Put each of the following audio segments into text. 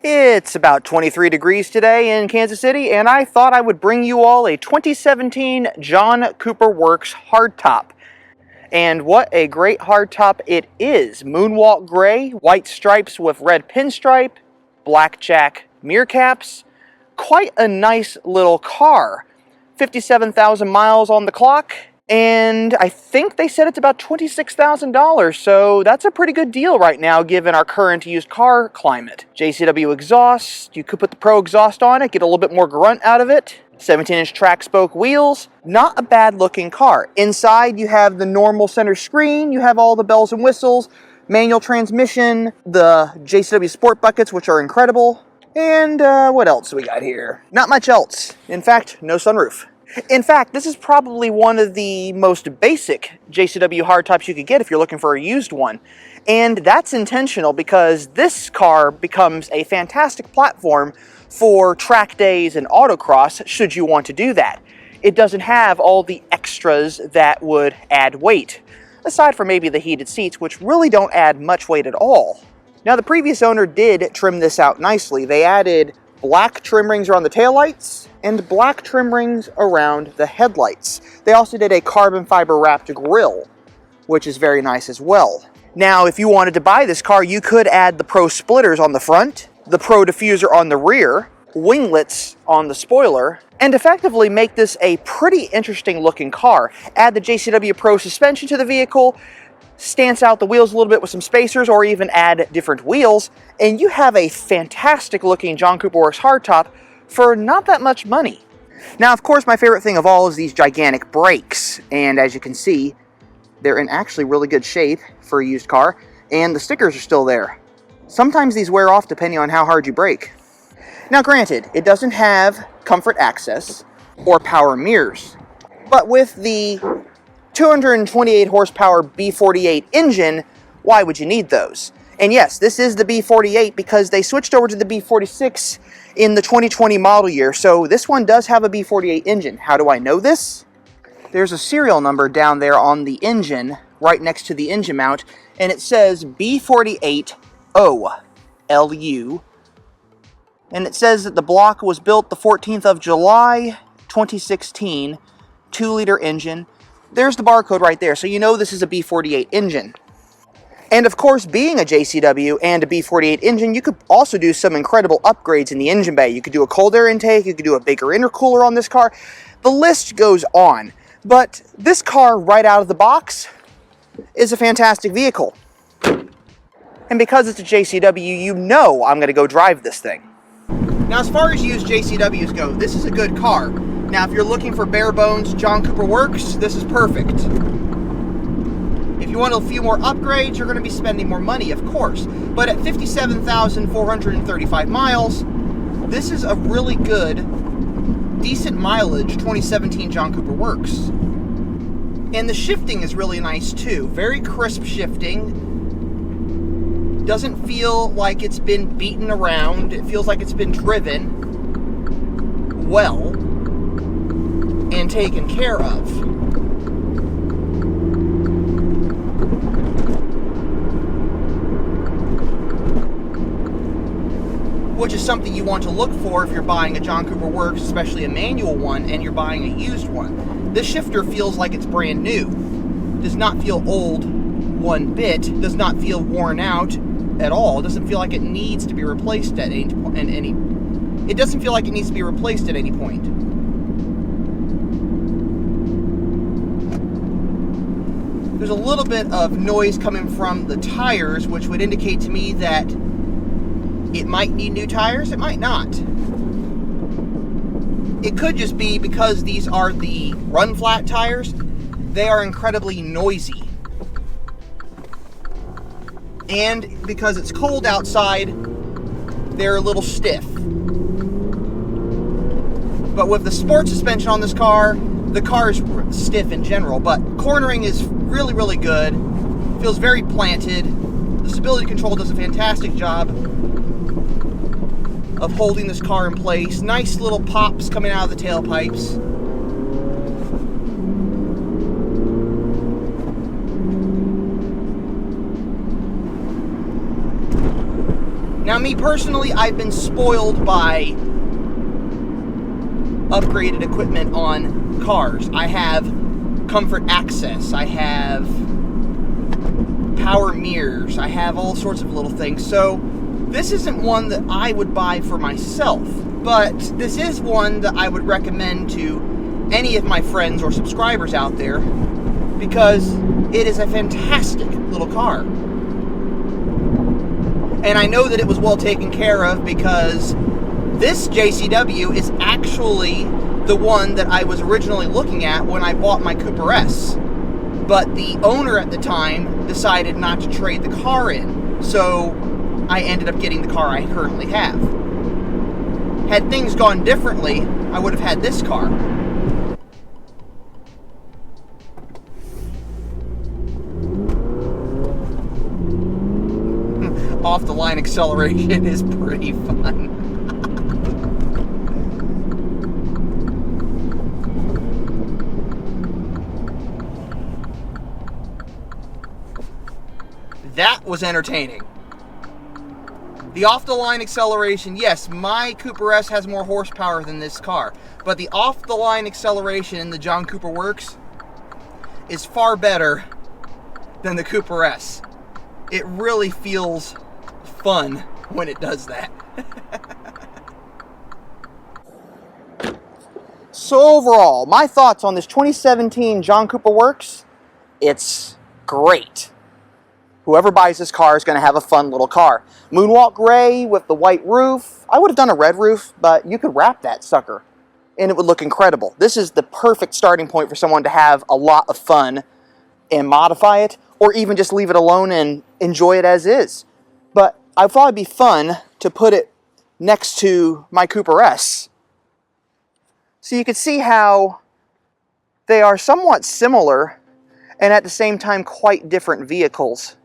It's about 23 degrees today in Kansas City, and I thought I would bring you all a 2017 John Cooper Works hardtop. And what a great hardtop it is. Moonwalk gray, white stripes with red pinstripe, blackjack mirror caps. Quite a nice little car. 57,000 miles on the clock, and I think they said it's about $26,000, so that's a pretty good deal right now given our current used car climate. JCW exhaust, you could put the Pro exhaust on it, get a little bit more grunt out of it. 17-inch track spoke wheels, not a bad looking car. Inside you have the normal center screen, you have all the bells and whistles, manual transmission, the JCW sport buckets, which are incredible. And what else do we got here? Not much else. In fact, no sunroof. In fact, this is probably one of the most basic JCW hardtops you could get if you're looking for a used one. And that's intentional because this car becomes a fantastic platform for track days and autocross should you want to do that. It doesn't have all the extras that would add weight, aside from maybe the heated seats, which really don't add much weight at all. Now, the previous owner did trim this out nicely. They added black trim rings around the taillights and black trim rings around the headlights. They also did a carbon fiber wrapped grille, which is very nice as well. Now, if you wanted to buy this car, you could add the Pro splitters on the front, the Pro diffuser on the rear, winglets on the spoiler, and effectively make this a pretty interesting looking car. Add the JCW Pro suspension to the vehicle, stance out the wheels a little bit with some spacers, or even add different wheels, and you have a fantastic looking John Cooper Works hardtop for not that much money. Now, of course, my favorite thing of all is these gigantic brakes, and as you can see, they're in actually really good shape for a used car, and the stickers are still there. Sometimes these wear off depending on how hard you brake. Now, granted, it doesn't have comfort access or power mirrors, but with the 228 horsepower B48 engine, why would you need those? And yes, this is the B48 because they switched over to the B46 in the 2020 model year, so this one does have a B48 engine. How do I know this? There's a serial number down there on the engine, right next to the engine mount, and it says B48OLU, and it says that the block was built the 14th of July, 2016, 2-liter engine. There's the barcode right there, so you know this is a B48 engine. And of course, being a JCW and a B48 engine, you could also do some incredible upgrades in the engine bay. You could do a cold air intake, you could do a bigger intercooler on this car. The list goes on. But this car, right out of the box, is a fantastic vehicle. And because it's a JCW, you know I'm going to go drive this thing. Now, as far as used JCWs go, this is a good car. Now, if you're looking for bare bones John Cooper Works, this is perfect. If you want a few more upgrades, you're going to be spending more money, of course. But at 57,435 miles, this is a really good, decent mileage 2017 John Cooper Works. And the shifting is really nice too. Very crisp shifting. Doesn't feel like it's been beaten around. It feels like it's been driven well and taken care of. Which is something you want to look for if you're buying a John Cooper Works, especially a manual one, and you're buying a used one. This shifter feels like it's brand new. Does not feel old one bit. Does not feel worn out at all. It doesn't feel like it needs to be replaced at any point. It doesn't feel like it needs to be replaced at any point. There's a little bit of noise coming from the tires, which would indicate to me that it might need new tires, it might not. It could just be because these are the run flat tires, they are incredibly noisy. And because it's cold outside, they're a little stiff. But with the sport suspension on this car, the car is stiff in general, but cornering is really, really good. Feels very planted. The stability control does a fantastic job of holding this car in place. Nice little pops coming out of the tailpipes. Now, me personally, I've been spoiled by upgraded equipment on cars. I have comfort access, I have power mirrors, I have all sorts of little things. So this isn't one that I would buy for myself, but this is one that I would recommend to any of my friends or subscribers out there because it is a fantastic little car. And I know that it was well taken care of because this JCW is actually the one that I was originally looking at when I bought my Cooper S. But the owner at the time decided not to trade the car in, so I ended up getting the car I currently have. Had things gone differently, I would have had this car. Off-the-line acceleration is pretty fun. That was entertaining. The off-the-line acceleration, yes, my Cooper S has more horsepower than this car, but the off-the-line acceleration in the John Cooper Works is far better than the Cooper S. It really feels fun when it does that. So overall, my thoughts on this 2017 John Cooper Works, it's great. Whoever buys this car is going to have a fun little car. Moonwalk gray with the white roof. I would have done a red roof, but you could wrap that sucker and it would look incredible. This is the perfect starting point for someone to have a lot of fun and modify it, or even just leave it alone and enjoy it as is. But I thought it'd be fun to put it next to my Cooper S. So you can see how they are somewhat similar and at the same time quite different vehicles.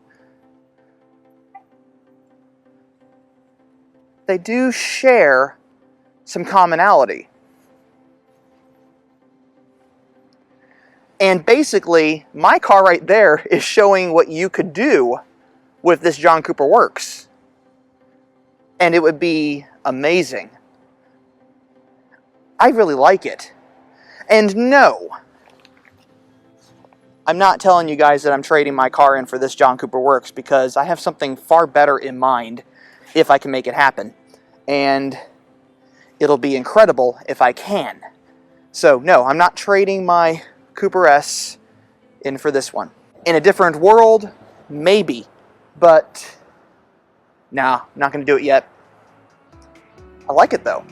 They do share some commonality. And basically, my car right there is showing what you could do with this John Cooper Works. And it would be amazing. I really like it. And no, I'm not telling you guys that I'm trading my car in for this John Cooper Works because I have something far better in mind if I can make it happen. And it'll be incredible if I can. So no, I'm not trading my Cooper S in for this one. In a different world, maybe, but nah, not gonna do it yet. I like it though.